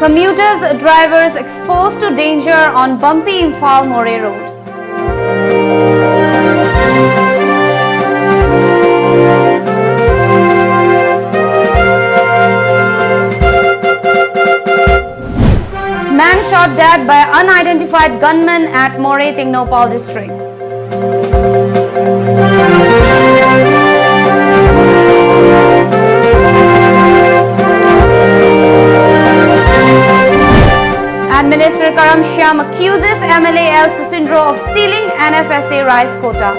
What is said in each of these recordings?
Commuters, drivers exposed to danger on bumpy Imphal-More road. Man shot dead by unidentified gunman at More, Tingnopal district. And Minister Karam Shyam accuses MLA L. Susindro of stealing NFSA rice quota.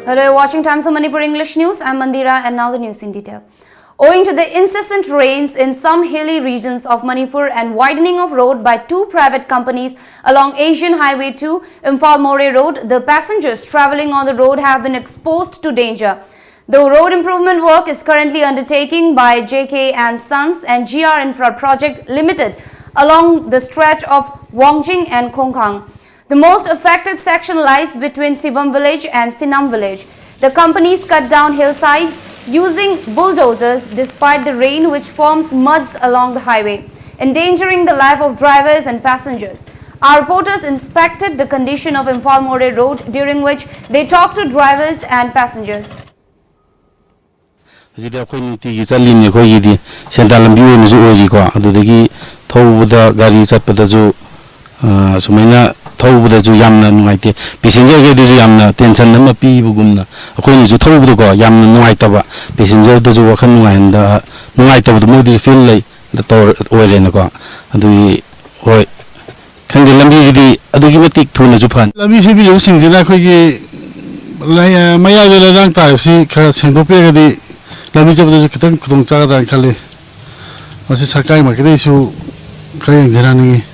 Hello, you're watching Times of Manipur English News. I'm Mandira and now the news in detail. Owing to the incessant rains in some hilly regions of Manipur and widening of road by two private companies along Asian Highway 2, Imphal-More Road, the passengers travelling on the road have been exposed to danger. The road improvement work is currently undertaken by JK and Sons and GR Infra Project Limited along the stretch of Wangjing and Khongkhang. The most affected section lies between Sivam village and Sinam village. The companies cut down hillsides using bulldozers despite the rain which forms muds along the highway, endangering the life of drivers and passengers. Our reporters inspected the condition of Imphal-More Road, during which they talked to drivers and passengers. thawbudaju yamna nuaite passenger ge deju yamna tension nama pi bugumna akoini ju thawbudu ko yamna nuaitaba passenger deju wakhan nuainda nuaitaba modi feel lai da tor oilena ko adui hoi khangge lambi jidi adugi matik thuna ju phan lambi se bi jo singjina khoi ge maya de la rang ta si khara sengdo pe ga di lambi jabdu khitang khudong cha ga dan khale masi sarkai ma ke su khare jana ni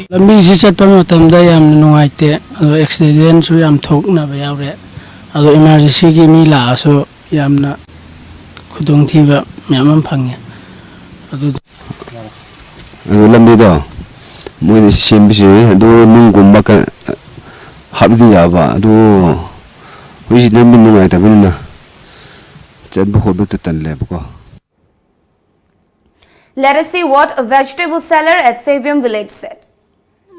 lambi si chatpa matamda yam nuaite ado accident su yam thokna ba yawre ado emergency gi mi la so yamna khudong thiba myam phangye ado lambi da moi sembi se ado nungumba ka habdi yaba ado wi lambi nuaita binna chatba khodu tan ko. Let us see what a vegetable seller at Savium village said.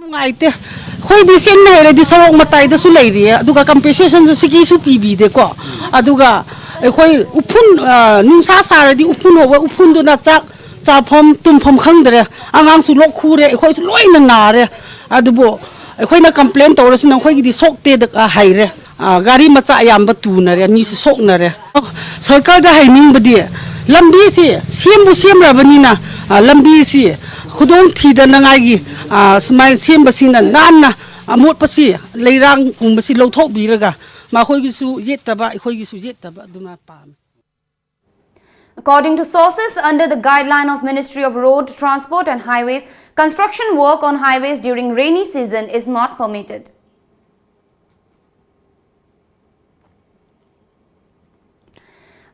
Ngaite khoi di sen na re di sarok matai da su lai ri aduga compensation su siki su pb de ko aduga khoi upun nungsa sar di upun ho upun do na cha phom tum phom khang dre angang su lok khu re khoi su loi na na re adubo khoi na complain to ras na khoi di sok te da hai re gari macha yam ba tu na re ni su sok na re sarkar da hai ning badi lambi si sem ra bani na lambi si khudong thida nangai smai sembasina nanna amot pasi leirang kumbasi lothok biraga ma khoi gi su yetaba khoi gi su yetaba duna pam. According to sources under the guideline of Ministry of Road Transport and Highways, construction work on highways during rainy season is not permitted.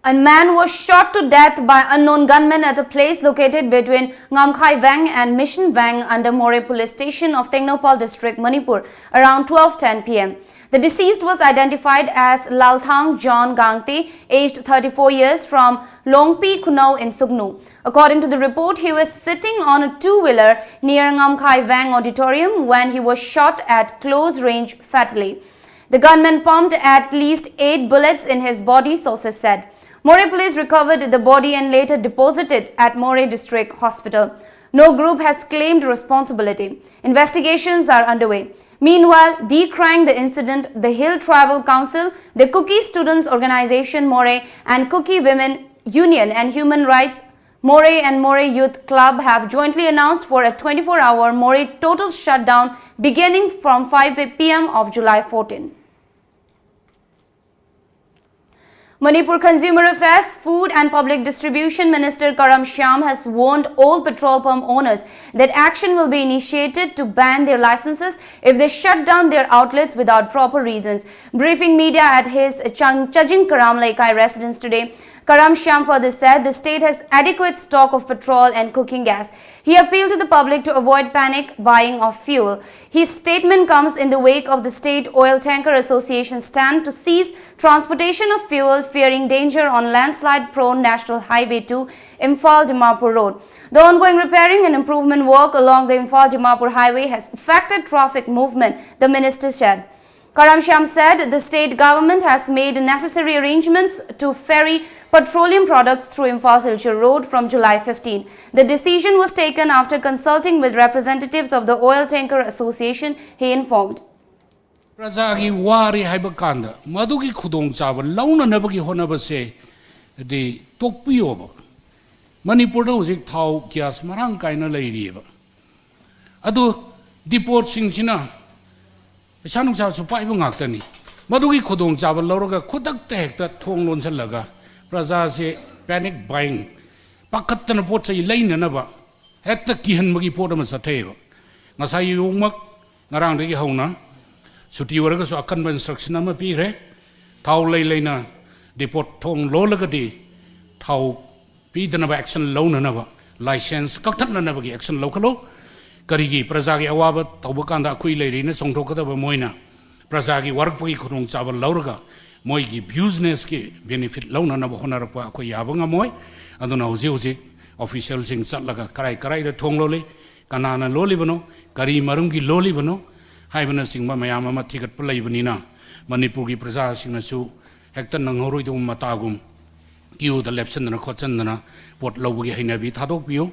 A man was shot to death by unknown gunmen at a place located between Ngamkhai Vang and Mission Vang under More police station of Tingnopal district, Manipur, around 12:10 p.m. The deceased was identified as Lalthang John Gangte, aged 34 years, from Longpi Kunau in Sugnu. According to the report, he was sitting on a two-wheeler near Ngamkhai Vang auditorium when he was shot at close range fatally. The gunman pumped at least 8 bullets in his body, sources said. More police recovered the body and later deposited at More District Hospital. No group has claimed responsibility. Investigations are underway. Meanwhile, decrying the incident, the Hill Tribal Council, the Kuki Students Organization More and Kuki Women Union and Human Rights More and More Youth Club have jointly announced for a 24-hour More total shutdown beginning from 5 p.m. of July 14. Manipur Consumer Affairs, Food and Public Distribution Minister Karam Shyam has warned all petrol pump owners that action will be initiated to ban their licenses if they shut down their outlets without proper reasons. Briefing media at his Chajing Karam Laikai residence today, Karam Shyam further said the state has adequate stock of petrol and cooking gas. He appealed to the public to avoid panic buying of fuel. His statement comes in the wake of the State Oil Tanker Association stand to cease transportation of fuel, fearing danger on landslide-prone National Highway 2, Imphal-Dimapur Road. The ongoing repairing and improvement work along the Imphal-Dimapur Highway has affected traffic movement, the minister said. Karam Shyam said the state government has made necessary arrangements to ferry petroleum products through Imphal-Silchar Road from July 15. The decision was taken after consulting with representatives of the Oil Tanker Association, he informed. Prajagi wari haibakanda madugi khudong chaba launa nabagi honabase de tokpiyoba Manipur da hujik thau gas marang kaina leiriba adu deport singchina sanung sa su pai ngaktani madugi khudong chaba loroga khudak te hekta thong lon laga praja se panic buying pakatna pot sai leina na ba hekta kihan magi pot ma satheba ngasai yungmak ngarang de hauna suti warga so akan instruction ama pire thau lei leina deport thong lo laga di thau pi dana ba action lo na ba license kakthak na ba gi action lo khalo karigi praja gi awaba tawba kanda khui leiri na songthok ka ba moina praja gi work pagi khurung chabal lauraga moi gi business ki benefit lo na ba honar pa ko yaba nga moi aduna hoji official sing chatlaga karai da thong lo le kanana lo li bano kari marum gi lo li bano haibana singba mayam ama thigat pa leibani na manipur gi praja singna su hekta nanghoroi dum matagum kiu da lepsan na khochan na pot lawgi hainabi thadok piu.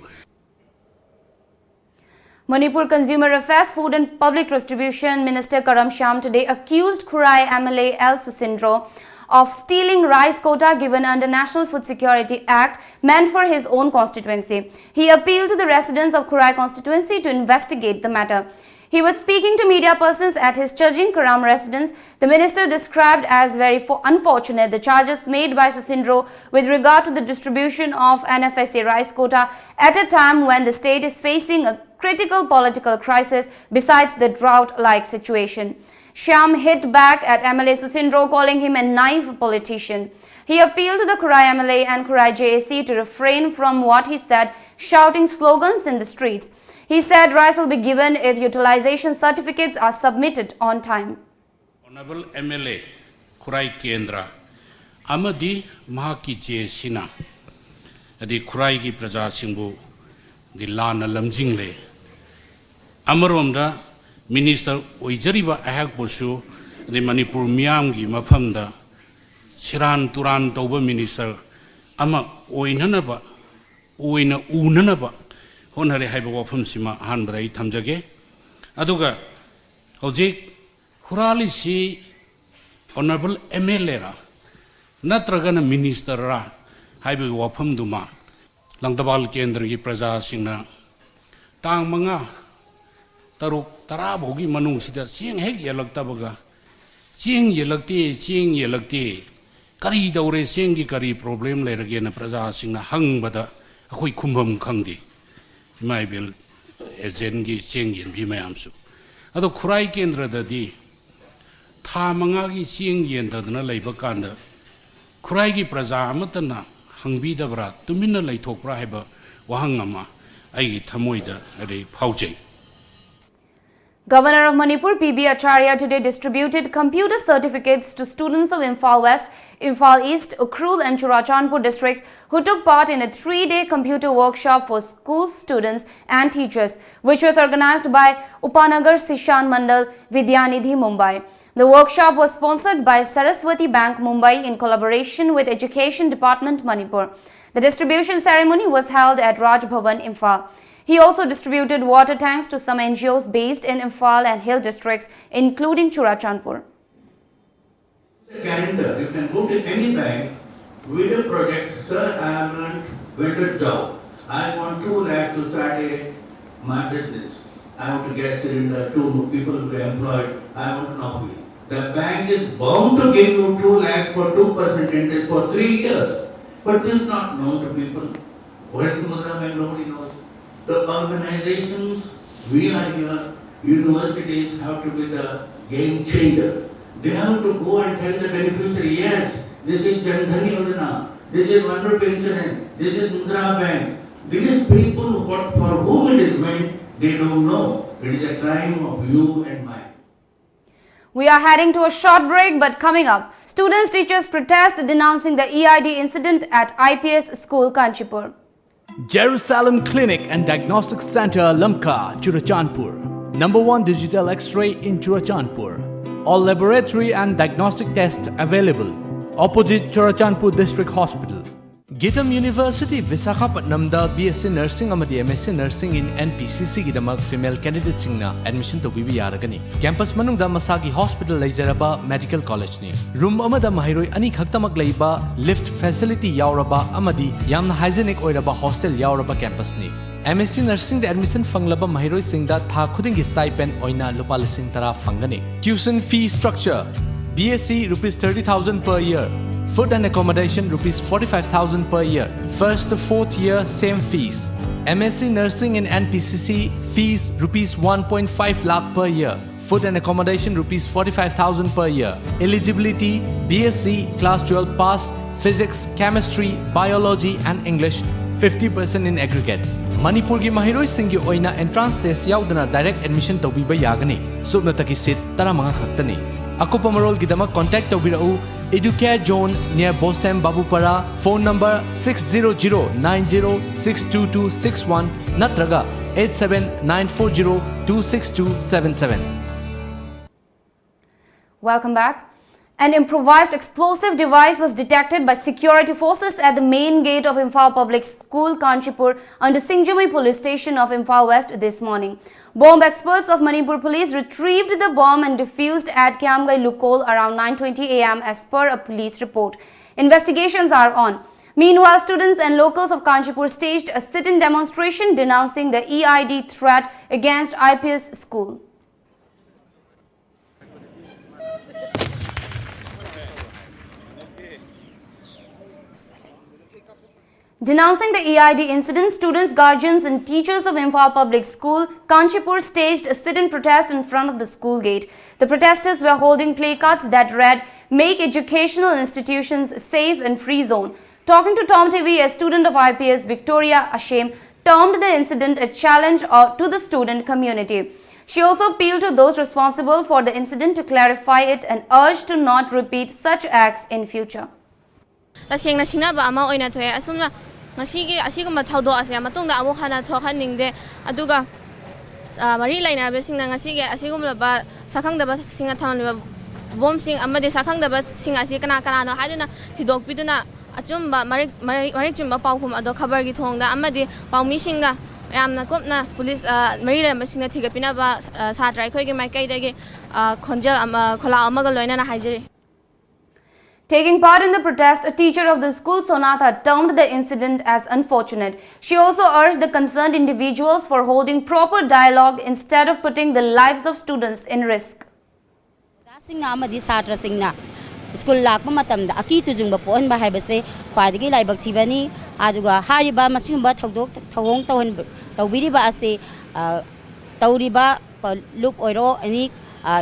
Manipur Consumer Affairs, Food and Public Distribution Minister Karam Shyam today accused Khurai MLA L. Susindro of stealing rice quota given under National Food Security Act meant for his own constituency. He appealed to the residents of Khurai constituency to investigate the matter. He was speaking to media persons at his Chajing Karam residence. The minister described as very unfortunate the charges made by Susindro with regard to the distribution of NFSA rice quota at a time when the state is facing a critical political crisis besides the drought-like situation. Shyam hit back at MLA Susindro, calling him a naive politician. He appealed to the Khurai MLA and Khurai JAC to refrain from what he said, shouting slogans in the streets. He said rice will be given if utilization certificates are submitted on time. Honorable MLA Khurai Kendra Amadi Mahaki Je Sina Adi Khurai ki Praja Singbu di Lana Lamjingle Amaromda Minister Oijariba Ahak Bosu di Manipur Miamgi Mapamda Siran Turan Toba Minister Ama Oinanaba Oina Unanaba Honare Haiba Wapum Sima Hanbrai Tamjage Aduga Hojik Hurali si Honorable MLA ra Natragana Minister ra Haiba Wapum Duma Langtabal Kendra ki Praja Singna Tang Manga Taruk Tarabogi Manung Sida Sing Hek Yalaktabaga Sing Yelakti Kari Daure Singi Kari problem Leragena Praja Singna Hang Bada Akui Kumbam Kandi My bill Ezengi Singin Bimayamsu Ado Khurai Kendra Dadi Tamangagi Singin Tadana Laibakanda Khurai ki Praja Amatana Hangbi Dabra Tumina Laitok Praheba Wahangama Ai Tamoida Ade Pauche. Governor of Manipur P.B. Acharya today distributed computer certificates to students of Imphal West, Imphal East, Ukhrul and Churachandpur districts who took part in a 3-day computer workshop for school students and teachers, which was organized by Upanagar Sishan Mandal Vidyanidhi Mumbai. The workshop was sponsored by Saraswati Bank Mumbai in collaboration with Education Department Manipur. The distribution ceremony was held at Raj Bhavan, Imphal. He also distributed water tanks to some NGOs based in Imphal and Hill districts, including Churachandpur. The calendar, you can go to any bank with a project, sir, I have learned welder job. I want 2 lakhs to start my business. I want to get cylinder, 2 people will be employed, I want an office. The bank is bound to give you 2 lakhs for 2% interest for 3 years. But this is not known to people. Nobody knows. The organizations, we are here, universities have to be the game changer. They have to go and tell the beneficiary, yes, this is Jan Dhan Yojana. this is Mandir Pension, this is Mudra Bank. These people, what for whom it is meant, they don't know. It is a crime of you and mine. We are heading to a short break, but coming up, students teachers protest denouncing the EID incident at IPS school Kanchipur. Jerusalem Clinic and Diagnostic Center, Lamka, Churachandpur. Number 1 digital X-ray in Churachandpur. All laboratory and diagnostic tests available. Opposite Churachandpur District Hospital. Gitam University Visakhapatnamda BSc Nursing amadi MSc Nursing in NPCC gidamak female candidates singna admission to bibi yaragani. Campus manungda masagi hospital leizaraba medical college ni. Room amada mahiroi ani khaktamak leiba lift facility yauraba amadi yamna hygienic oiraba hostel yauraba campus ni. MSc Nursing the admission fanglaba mahiroi singda tha khudingi stipend oina lupa lising tara fangani. Tuition fee structure BSc rupees 30,000 per year. Food and accommodation rupees 45,000 per year. First to 4th year same fees. MSc Nursing in NPCC fees rupees 1.5 lakh per year. Food and accommodation rupees 45,000 per year. Eligibility BSc class 12 pass, physics, chemistry, biology and English 50% in aggregate. Manipur gi mahiroi singgi oina entrance test yaudana direct admission tawbiba yagani. Subnataki seat taramanga khaktani. Akupa marol gidama contact tawbirau Educare Zone near Bosem Babupara. Phone number 600-90-62261 Natraga 87-940-26277. Welcome back. An improvised explosive device was detected by security forces at the main gate of Imphal Public School, Kanchipur, under Singjumi Police Station of Imphal West this morning. Bomb experts of Manipur Police retrieved the bomb and defused at Kiamgai Lukol around 9:20 am as per a police report. Investigations are on. Meanwhile, students and locals of Kanchipur staged a sit-in demonstration denouncing the EID threat against IPS school. Denouncing the EID incident, students, guardians and teachers of Imphal Public School, Kanchipur staged a sit-in protest in front of the school gate. The protesters were holding placards that read, "Make educational institutions safe and free zone." Talking to Tom TV, a student of IPS, Victoria Ashem termed the incident a challenge to the student community. She also appealed to those responsible for the incident to clarify it and urged to not repeat such acts in future. Tasengna sinaba ama oina thoe asumna masigi asiguma thaudo ase matungda amu khana thokhaningde aduga mari laina be singna ngasige asigumla ba sakhangdaba singa thamliba bom sing amade sakhangdaba singa asi kana kana no hadina thidok piduna achumba mari chumba paukhum ado khabar gi thongda amade paumi singa yamna kopna police mari la masina thigapina ba satrai khoi gi maikai dege khonjal ama khola amaga loina na haijeri. Taking part in the protest, a teacher of the school, Sonata, termed the incident as unfortunate. She also urged the concerned individuals for holding proper dialogue instead of putting the lives of students in risk. School lakpa matamda aki tujungba pon ba haibase khwadigi laibak thibani aduga hariba masingba thogdok thogong tawon tawbiriba ase tawriba loop oiro ani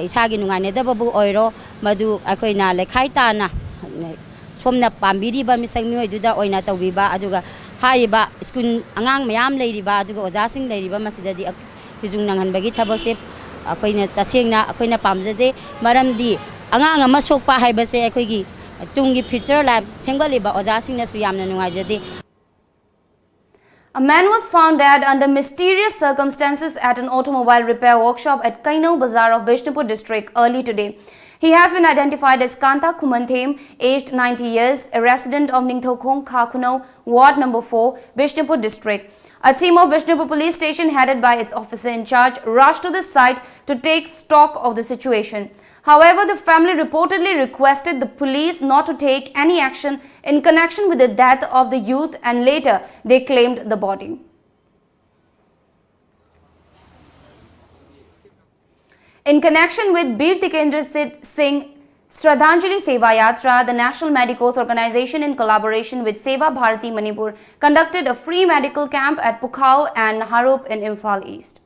isagi nungane dababu oiro madu akoina lekhai tana somna pambiriba misang mi oiduda oina tawbiba aduga hariba school angang mayam leiriba aduga ojasing leiriba masidadi tujung nanghanbagi thabakse akoina tasengna akoina pamjade maramdi angang ama sokpa haibase akoigi tungi future life sengaliba ojasing na su yamna nungaijade. A man was found dead under mysterious circumstances at an automobile repair workshop at Kainau Bazaar of Bishnupur district early today. He has been identified as Kanta Kumanthem, aged 90 years, a resident of Ningthokong Khakunau, Ward number 4, Bishnupur district. A team of Bishnupur police station headed by its officer in charge rushed to the site to take stock of the situation. However, the family reportedly requested the police not to take any action in connection with the death of the youth, and later they claimed the body. In connection with Bir Tikendra Singh Shraddhanjali Seva Yatra, the National Medicos Organization in collaboration with Seva Bharati Manipur conducted a free medical camp at Pukhao and Naharop in Imphal East.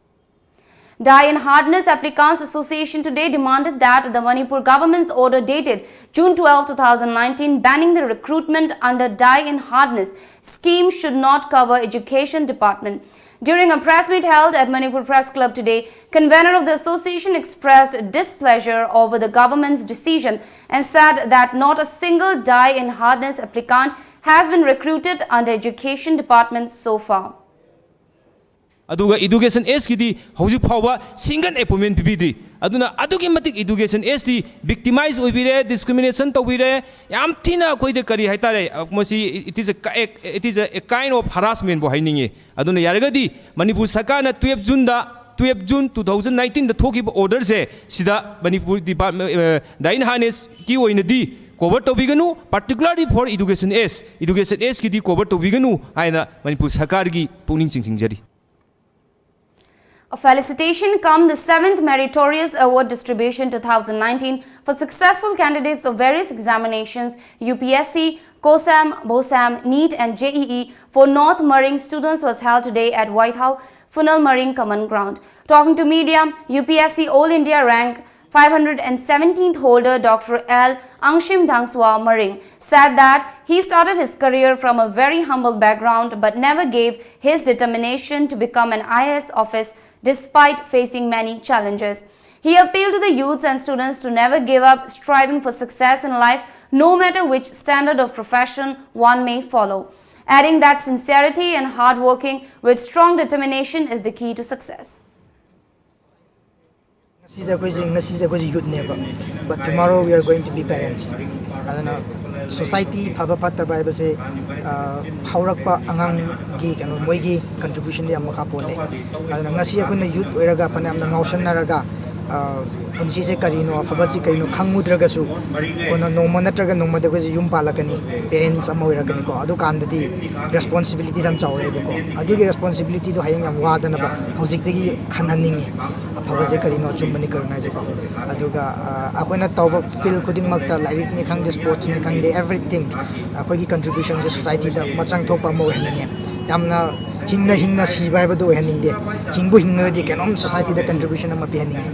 Dye and Hardness Applicants Association today demanded that the Manipur government's order dated June 12, 2019 banning the recruitment under dye and hardness scheme should not cover education department. During a press meet held at Manipur Press Club today, convener of the association expressed displeasure over the government's decision and said that not a single dye and hardness applicant has been recruited under education department so far. Aduga education S kidi hauji phawa single appointment pibidri aduna adugi matik education S di victimize oibire discrimination tobire yam thina koide kari haitare mosi it is a kind of harassment bo haininge aduna yaragadi Manipur Sarkar na 12 June 2019 da thoki order se sida Manipur department dain hanes ki oinadi cover tobiganu particularly for education S ki di cover tobiganu aina Manipur Sarkar gi puning singsingjari. A felicitation come the 7th Meritorious Award Distribution 2019 for successful candidates of various examinations UPSC, COSAM, BOSAM, NEET and JEE for North Marine students was held today at White House, Funal Marine Common Ground. Talking to media, UPSC All India rank 517th holder Dr. L. Angshim Dangswa Maring said that he started his career from a very humble background but never gave his determination to become an IAS officer despite facing many challenges. He appealed to the youths and students to never give up striving for success in life, no matter which standard of profession one may follow, adding that sincerity and hard working with strong determination is the key to success. But tomorrow we are going to be parents. Society phaba phatta bai base haurakpa angang gi kanu moigi contribution di amma khapole adana ngasi akuna youth oiraga panam na ngausan naraga punsi se karino phaba ji karino khangmudraga su kona noma natraga noma de ji yum palakani parents amma oiragani ko adu kandadi responsibilities am chawre be ko adu gi responsibility do hayang am wadana ba hojik tegi khanhaningi phaba je karino chumbani karna je ko aduga akoina tawba feel kuding makta lirik ni khangde sports ni khangde everything akogi contribution je society da machang thokpa mo henani yamna hingna si bai ba do heningde hingbu hingna di kenom society da contribution am pi hening.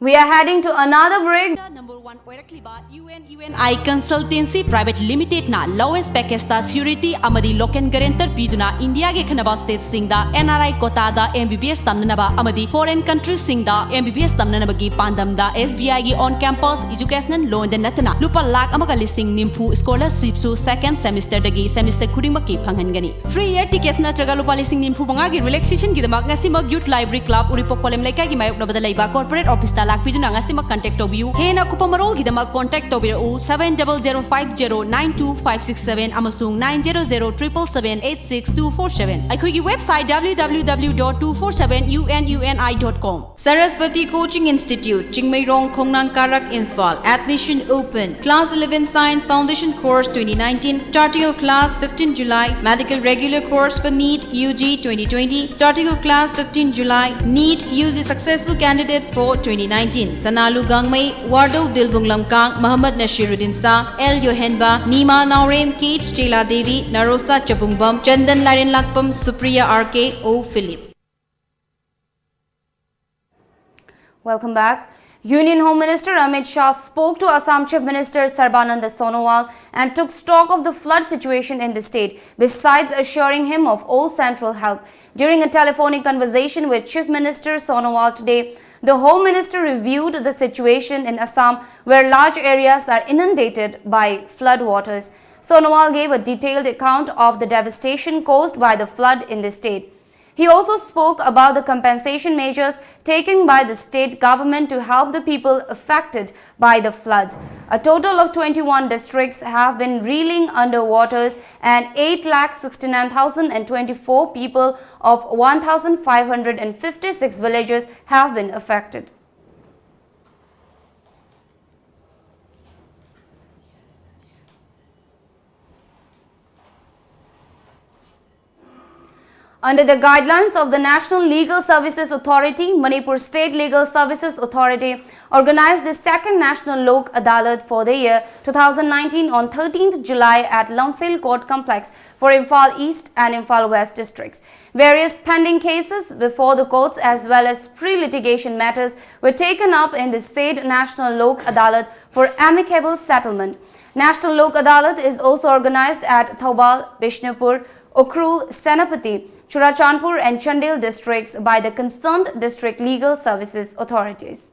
We are heading to another break. Number 1 Oirakliba UNI Consultancy Private Limited na lowest package ta security amadi local guarantor piduna India ge khanaba state singda NRI quota da MBBS tamnaba amadi foreign countries singda MBBS tamnaba gi pandam da SBI gi on campus educational loan da natna lupa lakh amaga listing nimpu scholarship su second semester dagi semester khuding maki phanghangani free year tickets na traga lupa listing nimpu banga gi relaxation gi damak ngasimag youth library club uripok polem laikai gi mayok nabada laiba corporate office ta lakpiduna ngasima contact tobiu hena kupamarol gidama contact tobiru 7005092567 amasung 9007778647 aikhogi website www.247ununi.com. Saraswati Coaching Institute Chingmairong Khongnang Karak Infal admission open class 11 science foundation course 2019 starting of class 15 July medical regular course for NEET UG 2020 starting of class 15 July NEET UG successful candidates for 2019 Sanalu Gangmai, Wardo Dilbung Lamkang, Muhammad Nashiruddin Sa, El Yohenba, Nima Naurem, Kate Stela Devi, Narosa Chabungbam, Chandan Larin Lakpam, Supriya RK, O Philip. Welcome back. Union Home Minister Amit Shah spoke to Assam Chief Minister Sarbanand Sonowal and took stock of the flood situation in the state, besides assuring him of all central help. During a telephonic conversation with Chief Minister Sonowal today, the Home Minister reviewed the situation in Assam, where large areas are inundated by flood waters. Sonowal gave a detailed account of the devastation caused by the flood in the state. He also spoke about the compensation measures taken by the state government to help the people affected by the floods. A total of 21 districts have been reeling under waters and 8,69,024 people of 1,556 villages have been affected. Under the guidelines of the National Legal Services Authority, Manipur State Legal Services Authority organized the second National Lok Adalat for the year 2019 on 13th July at Lumphil Court Complex for Imphal East and Imphal West districts. Various pending cases before the courts as well as pre-litigation matters were taken up in the State National Lok Adalat for amicable settlement. National Lok Adalat is also organized at Thoubal, Bishnupur, Ukhrul, Senapati, Churachandpur and Chandel districts by the concerned district legal services authorities.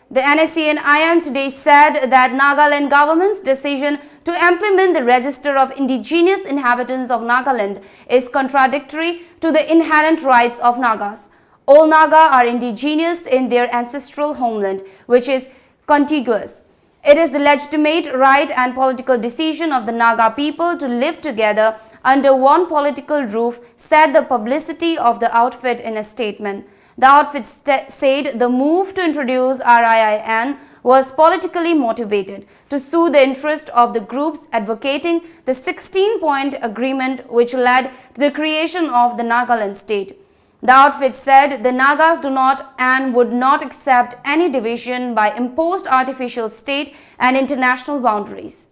The NSCN-IM today said that Nagaland government's decision to implement the register of indigenous inhabitants of Nagaland is contradictory to the inherent rights of Nagas. All Naga are indigenous in their ancestral homeland, which is contiguous. It is the legitimate right and political decision of the Naga people to live together under one political roof, said the publicity of the outfit in a statement. The outfit said the move to introduce RIIN was politically motivated to soothe the interest of the groups advocating the 16-point agreement which led to the creation of the Nagaland state. The outfit said the Nagas do not and would not accept any division by imposed artificial state and international boundaries.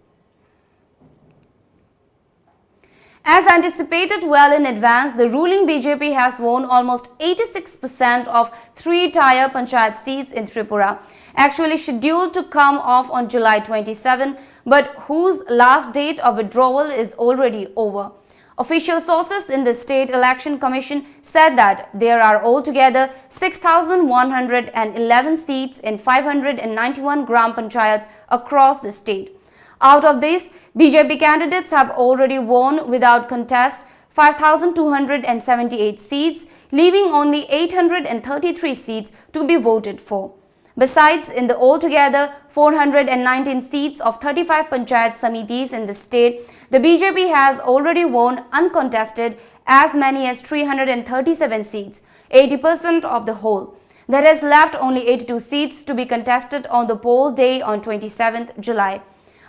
As anticipated well in advance, the ruling BJP has won almost 86% of 3-tier panchayat seats in Tripura, actually scheduled to come off on July 27, but whose last date of withdrawal is already over. Official sources in the State Election Commission said that there are altogether 6,111 seats in 591 gram panchayats across the state. Out of this, BJP candidates have already won without contest 5,278 seats, leaving only 833 seats to be voted for. Besides, in the altogether 419 seats of 35 panchayat samitis in the state, the BJP has already won uncontested as many as 337 seats, 80% of the whole. There is left only 82 seats to be contested on the poll day on 27th July.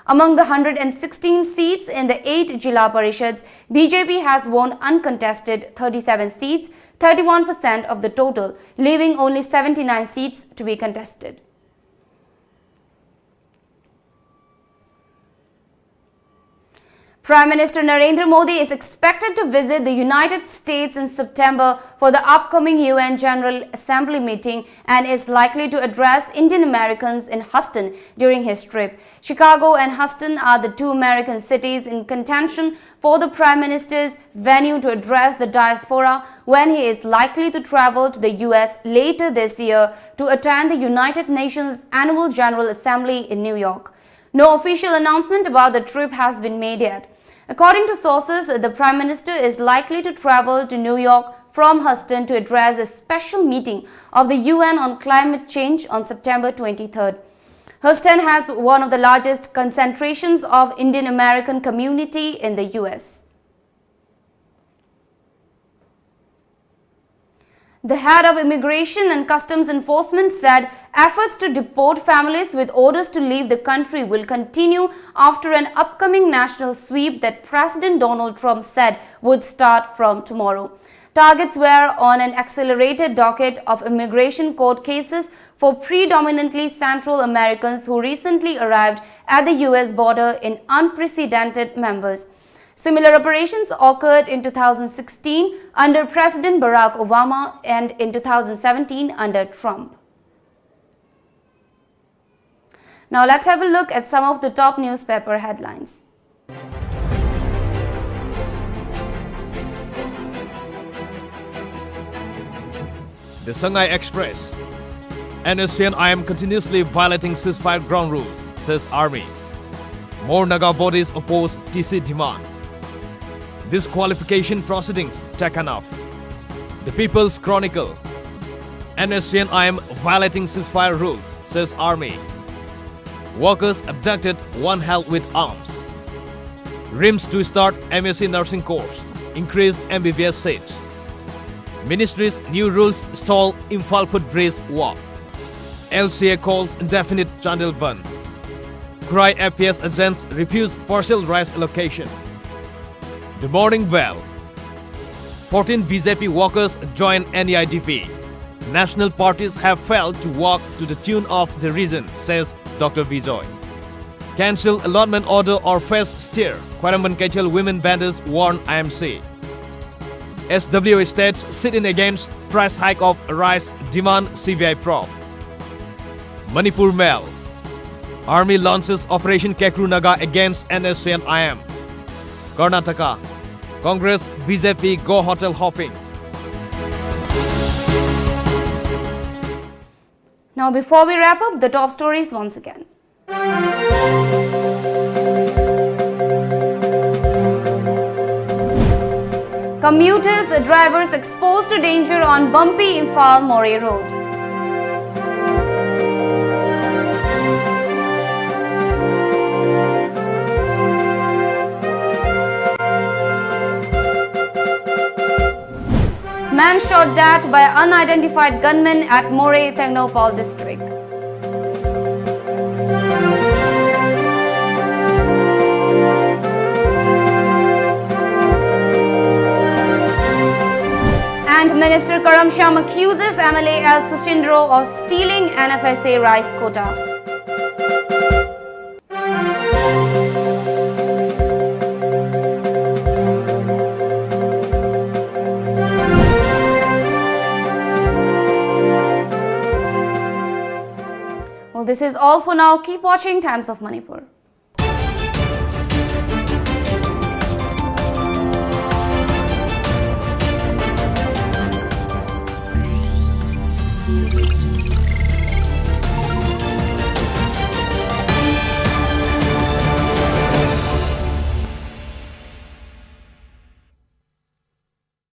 Among the 116 seats in the 8 Jilla Parishads, BJP has won uncontested 37 seats, 31% of the total, leaving only 79 seats to be contested. Prime Minister Narendra Modi is expected to visit the United States in September for the upcoming UN General Assembly meeting and is likely to address Indian Americans in Houston during his trip. Chicago and Houston are the two American cities in contention for the Prime Minister's venue to address the diaspora when he is likely to travel to the US later this year to attend the United Nations Annual General Assembly in New York. No official announcement about the trip has been made yet. According to sources, the Prime Minister is likely to travel to New York from Houston to address a special meeting of the UN on climate change on September 23rd. Houston has one of the largest concentrations of Indian American community in the US. The head of Immigration and Customs Enforcement said efforts to deport families with orders to leave the country will continue after an upcoming national sweep that President Donald Trump said would start from tomorrow. Targets were on an accelerated docket of immigration court cases for predominantly Central Americans who recently arrived at the US border in unprecedented numbers. Similar operations occurred in 2016 under President Barack Obama and in 2017 under Trump. Now let's have a look at some of the top newspaper headlines. The Shanghai Express. NSCN-IM continuously violating ceasefire ground rules, says Army. More Naga bodies oppose TC demand. Disqualification proceedings taken off. The People's Chronicle. NSCN-IM violating ceasefire rules, says Army. Workers abducted, one held with arms. RIMS to start MSc nursing course. Increase MBBS seats. Ministry's new rules stall Imphal footbridge walk. LCA calls indefinite Chandel ban. Cry FPS agents refuse partial rice allocation. The Morning Bell. 14 BJP workers join NEIDP. National parties have failed to walk to the tune of the reason, says Dr. Bijoy. Cancel allotment order or face steer, Kwaramban Kechel women vendors warn IMC. SWA states sit in against price hike of rice, demand CBI prof. Manipur Mail. Army launches Operation Kekru Naga against NSC and IM. Karnataka. Congress, BJP go hotel hopping. Now, before we wrap up, the top stories once again. Commuters, drivers exposed to danger on bumpy Imphal-Moree Road. Man shot dead by unidentified gunmen at Moree, Technopal district. And Minister Karamsham accuses MLA L. Sushindro of stealing NFSA rice quota. Well, this is all for now. Keep watching Times of Manipur.